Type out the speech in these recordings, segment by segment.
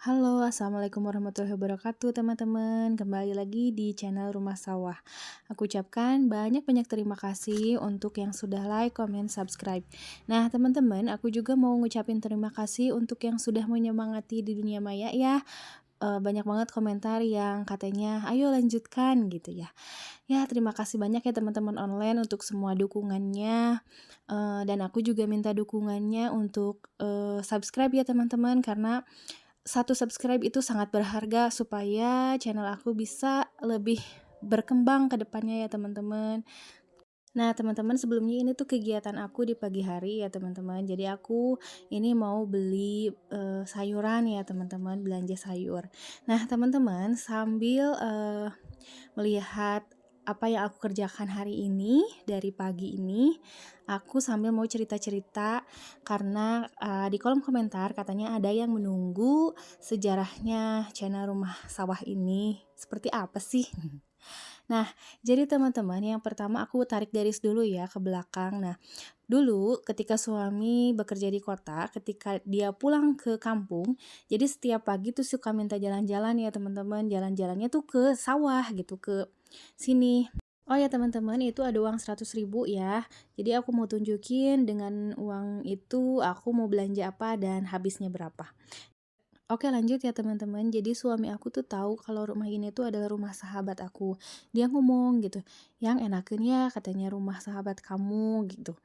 Halo, assalamualaikum warahmatullahi wabarakatuh, teman-teman. Kembali lagi di channel Rumah Sawah. Aku ucapkan banyak-banyak terima kasih untuk yang sudah like, comment, subscribe. Nah, teman-teman, aku juga mau ngucapin terima kasih untuk yang sudah menyemangati di dunia maya ya. Banyak banget komentar yang katanya, ayo lanjutkan gitu ya. Ya, terima kasih banyak ya teman-teman online untuk semua dukungannya. Dan aku juga minta dukungannya untuk subscribe ya teman-teman, karena satu subscribe itu sangat berharga supaya channel aku bisa lebih berkembang ke depannya ya teman-teman. Nah teman-teman, sebelumnya ini tuh kegiatan aku di pagi hari ya teman-teman. Jadi aku ini mau beli sayuran ya teman-teman, belanja sayur. Nah teman-teman, sambil melihat apa yang aku kerjakan hari ini dari pagi ini, aku sambil mau cerita-cerita karena di kolom komentar katanya ada yang menunggu sejarahnya channel Rumah Sawah ini seperti apa sih. Nah, jadi teman-teman, yang pertama aku tarik garis dulu ya ke belakang. Nah, dulu ketika suami bekerja di kota, ketika dia pulang ke kampung, jadi setiap pagi tuh suka minta jalan-jalan ya teman-teman. Jalan-jalannya tuh ke sawah gitu, ke sini. Oh ya teman-teman, itu ada uang 100.000 ya. Jadi aku mau tunjukin dengan uang itu aku mau belanja apa dan habisnya berapa. Oke lanjut ya teman-teman, jadi suami aku tuh tahu kalau rumah ini tuh adalah rumah sahabat aku. Dia ngomong gitu, yang enakin ya katanya rumah sahabat kamu gitu.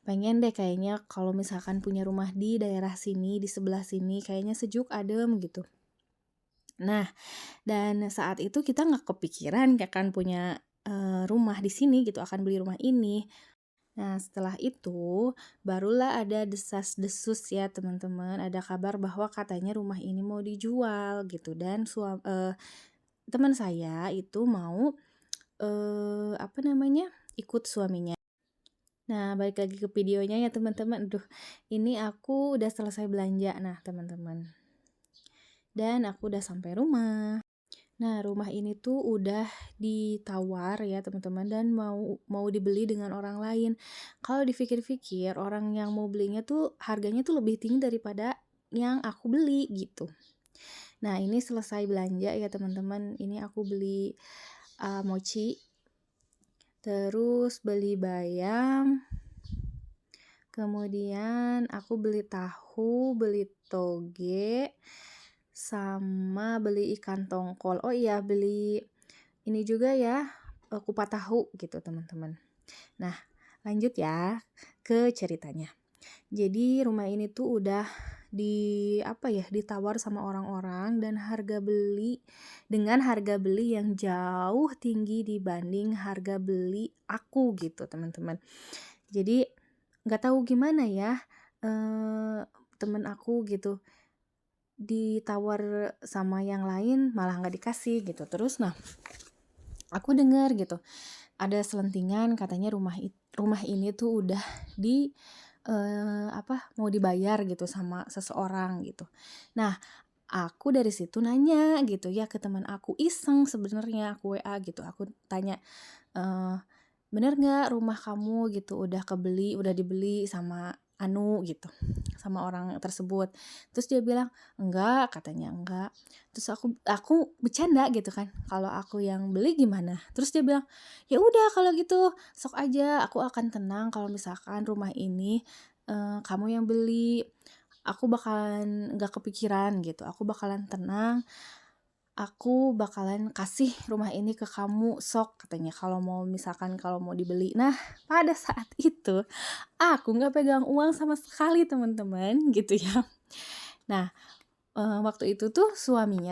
Pengen deh kayaknya kalau misalkan punya rumah di daerah sini, di sebelah sini, kayaknya sejuk adem gitu. Nah, dan saat itu kita nggak kepikiran ya kan punya rumah di sini gitu, akan beli rumah ini. Nah, setelah itu barulah ada desas-desus ya teman-teman, ada kabar bahwa katanya rumah ini mau dijual gitu dan teman saya itu mau apa namanya, ikut suaminya. Nah, balik lagi ke videonya ya teman-teman. Aduh, ini aku udah selesai belanja. Nah, teman-teman. Dan aku udah sampai rumah. Nah, rumah ini tuh udah ditawar ya teman-teman dan mau mau dibeli dengan orang lain. Kalau dipikir-pikir, orang yang mau belinya tuh harganya tuh lebih tinggi daripada yang aku beli gitu. Nah, ini selesai belanja ya teman-teman. Ini aku beli mochi, terus beli bayam, kemudian aku beli tahu, beli toge, sama beli ikan tongkol. Oh iya, beli ini juga ya, kupat tahu gitu teman-teman. Nah, lanjut ya ke ceritanya. Jadi rumah ini tuh udah ditawar sama orang-orang dan dengan harga beli yang jauh tinggi dibanding harga beli aku gitu teman-teman. Jadi nggak tahu gimana ya, temen aku gitu ditawar sama yang lain malah nggak dikasih gitu. Terus nah aku dengar gitu ada selentingan katanya rumah ini tuh udah mau dibayar gitu sama seseorang gitu. Nah, aku dari situ nanya gitu ya ke teman aku, iseng sebenarnya aku WA gitu. Aku tanya, eee, "Bener nggak rumah kamu gitu udah dibeli sama anu gitu, sama orang tersebut?" Terus dia bilang, "Enggak," katanya, "enggak." Terus aku bercanda gitu kan, "Kalau aku yang beli gimana?" Terus dia bilang, "Ya udah kalau gitu sok aja, aku akan tenang kalau misalkan rumah ini, kamu yang beli. Aku bakalan nggak kepikiran gitu, aku bakalan tenang, aku bakalan kasih rumah ini ke kamu sok," katanya, kalau mau dibeli. Nah, pada saat itu aku nggak pegang uang sama sekali teman-teman, gitu ya. Nah, waktu itu tuh suami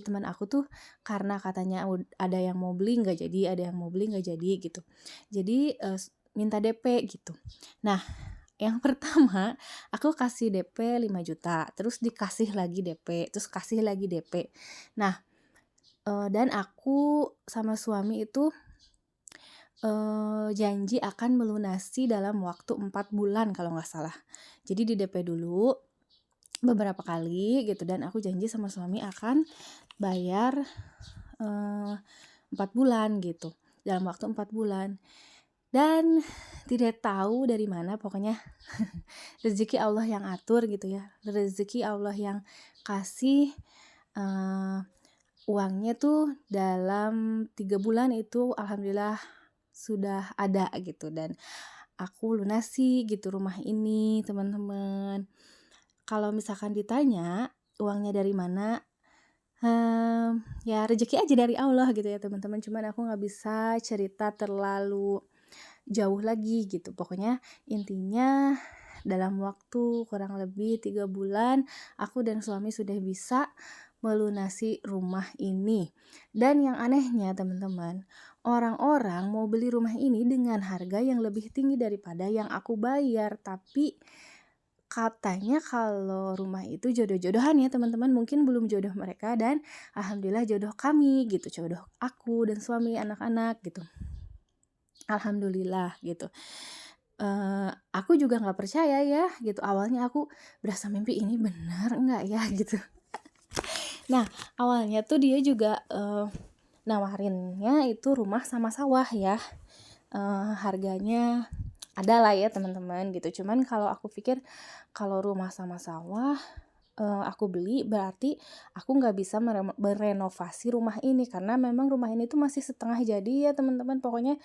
teman aku tuh karena katanya ada yang mau beli nggak jadi, ada yang mau beli nggak jadi gitu. Jadi, minta DP gitu. Nah, yang pertama aku kasih DP 5 juta, terus dikasih lagi DP, terus kasih lagi DP. Nah, dan aku sama suami itu janji akan melunasi dalam waktu 4 bulan kalau nggak salah. Jadi di-DP dulu beberapa kali gitu dan aku janji sama suami akan bayar, eee, 4 bulan gitu, dalam waktu 4 bulan. dan tidak tahu dari mana pokoknya rezeki Allah yang atur gitu ya, rezeki Allah yang kasih, eee, uangnya tuh dalam 3 bulan itu alhamdulillah sudah ada gitu, dan aku lunasi gitu rumah ini, teman-teman. Kalau misalkan ditanya uangnya dari mana, ya rezeki aja dari Allah gitu ya teman-teman, cuman aku nggak bisa cerita terlalu jauh lagi gitu. Pokoknya intinya dalam waktu kurang lebih 3 bulan, aku dan suami sudah bisa melunasi rumah ini. Dan yang anehnya teman-teman, orang-orang mau beli rumah ini dengan harga yang lebih tinggi daripada yang aku bayar. Tapi katanya kalau rumah itu jodoh-jodohan ya teman-teman, mungkin belum jodoh mereka dan alhamdulillah jodoh kami gitu, jodoh aku dan suami, anak-anak gitu. Alhamdulillah gitu. Aku juga nggak percaya ya gitu, awalnya aku berasa mimpi, ini benar nggak ya gitu. Nah, awalnya tuh dia juga, nawarinnya itu rumah sama sawah ya, harganya ada lah ya teman-teman gitu. Cuman kalau aku pikir kalau rumah sama sawah, aku beli berarti aku nggak bisa merenovasi rumah ini, karena memang rumah ini tuh masih setengah jadi ya teman-teman. Pokoknya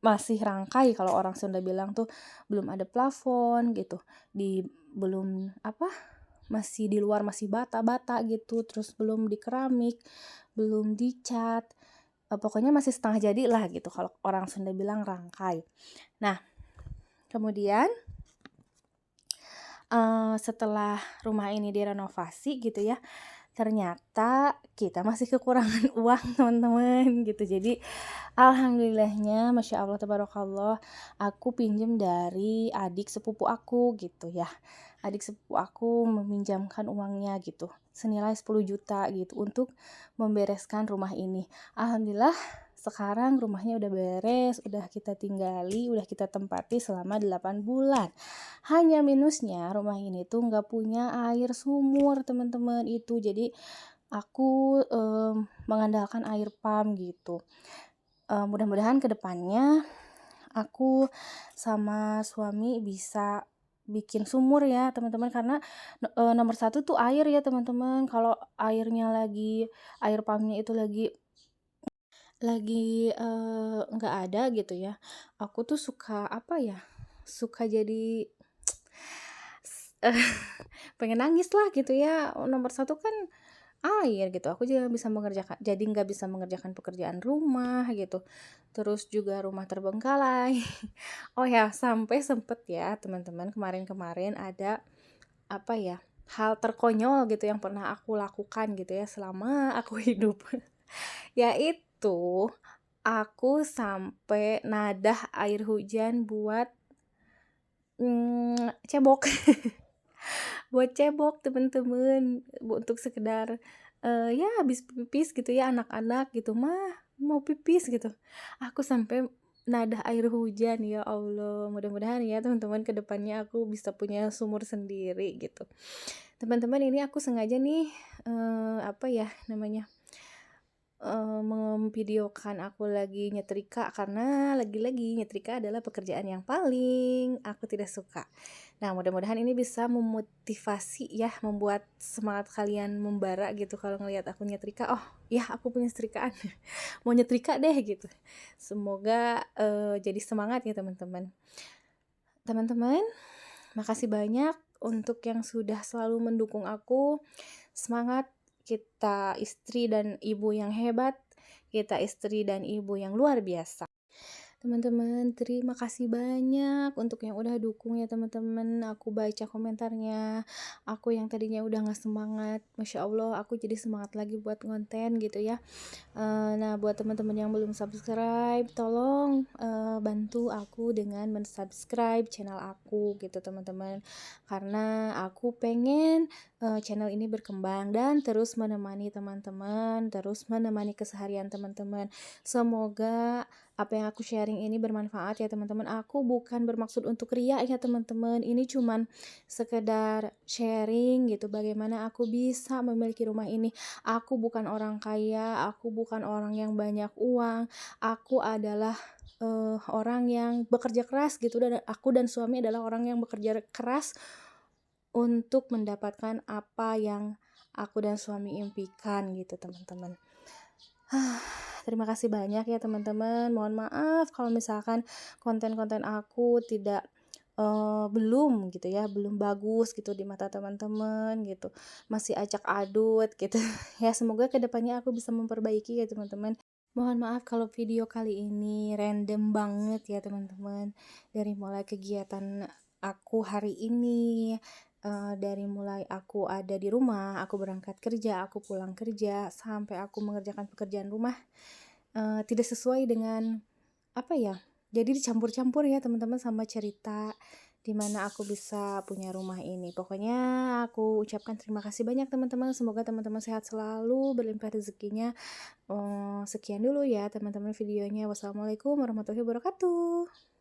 masih rangkai kalau orang Sunda bilang tuh, belum ada plafon gitu, belum apa, masih di luar masih bata-bata gitu, terus belum di keramik, belum dicat, pokoknya masih setengah jadi lah gitu kalau orang Sunda bilang rangkai. Nah, kemudian, setelah rumah ini direnovasi gitu ya, ternyata kita masih kekurangan uang teman-teman gitu. Jadi alhamdulillahnya masya Allah tabarakallah, aku pinjam dari adik sepupu aku gitu ya. Adik sepupu aku meminjamkan uangnya gitu, senilai 10 juta gitu untuk membereskan rumah ini. Alhamdulillah sekarang rumahnya udah beres, udah kita tinggali, udah kita tempati selama 8 bulan. Hanya minusnya rumah ini tuh nggak punya air sumur teman-teman itu. Jadi aku, mengandalkan air pump gitu. Mudah-mudahan ke depannya aku sama suami bisa bikin sumur ya teman-teman, karena nomor satu tuh air ya teman-teman. Kalau air pumpnya itu lagi nggak ada gitu ya, aku tuh suka apa ya, suka jadi pengen nangis lah gitu ya. Nomor satu kan air gitu, aku juga nggak bisa mengerjakan pekerjaan rumah gitu, terus juga rumah terbengkalai. Oh ya, sampai sempet ya teman-teman, kemarin-kemarin ada apa ya, hal terkonyol gitu yang pernah aku lakukan gitu ya selama aku hidup. Yaitu aku sampai nadah air hujan buat cebok. Buat cebok temen-temen, untuk sekedar, ya habis pipis gitu ya anak-anak gitu, "Mah, mau pipis," gitu. Aku sampai nadah air hujan, ya Allah. Mudah-mudahan ya teman-teman ke depannya aku bisa punya sumur sendiri gitu. Teman-teman, ini aku sengaja nih, apa ya namanya, memvideokan aku lagi nyetrika, karena lagi-lagi nyetrika adalah pekerjaan yang paling aku tidak suka. Nah, mudah-mudahan ini bisa memotivasi ya, membuat semangat kalian membara gitu kalau ngelihat aku nyetrika, "Oh, ya aku punya setrikaan, mau nyetrika deh," gitu. Semoga, jadi semangat ya teman-teman. Teman-teman, makasih banyak untuk yang sudah selalu mendukung aku. Semangat, kita istri dan ibu yang hebat, kita istri dan ibu yang luar biasa. Teman-teman, terima kasih banyak untuk yang udah dukung ya teman-teman. Aku baca komentarnya, aku yang tadinya udah gak semangat, Masya Allah aku jadi semangat lagi buat konten gitu ya. Nah, buat teman-teman yang belum subscribe, tolong bantu aku dengan mensubscribe channel aku gitu teman-teman, karena aku pengen channel ini berkembang dan terus menemani teman-teman, terus menemani keseharian teman-teman. Semoga apa yang aku sharing ini bermanfaat ya teman-teman. Aku bukan bermaksud untuk ria ya teman-teman, ini cuman sekedar sharing gitu, bagaimana aku bisa memiliki rumah ini. Aku bukan orang kaya, aku bukan orang yang banyak uang, aku adalah orang yang bekerja keras gitu, dan aku dan suami adalah orang yang bekerja keras untuk mendapatkan apa yang aku dan suami impikan gitu, teman-teman. Terima kasih banyak ya teman-teman. Mohon maaf kalau misalkan konten-konten aku tidak belum gitu ya, belum bagus gitu di mata teman-teman gitu. Masih acak adut gitu. Ya semoga kedepannya aku bisa memperbaiki ya teman-teman. Mohon maaf kalau video kali ini random banget ya teman-teman. Dari mulai kegiatan aku hari ini, dari mulai aku ada di rumah, aku berangkat kerja, aku pulang kerja, sampai aku mengerjakan pekerjaan rumah, tidak sesuai dengan, apa ya, jadi dicampur-campur ya teman-teman sama cerita di mana aku bisa punya rumah ini. Pokoknya aku ucapkan terima kasih banyak teman-teman, semoga teman-teman sehat selalu, berlimpah rezekinya. Sekian dulu ya teman-teman videonya. Wassalamualaikum warahmatullahi wabarakatuh.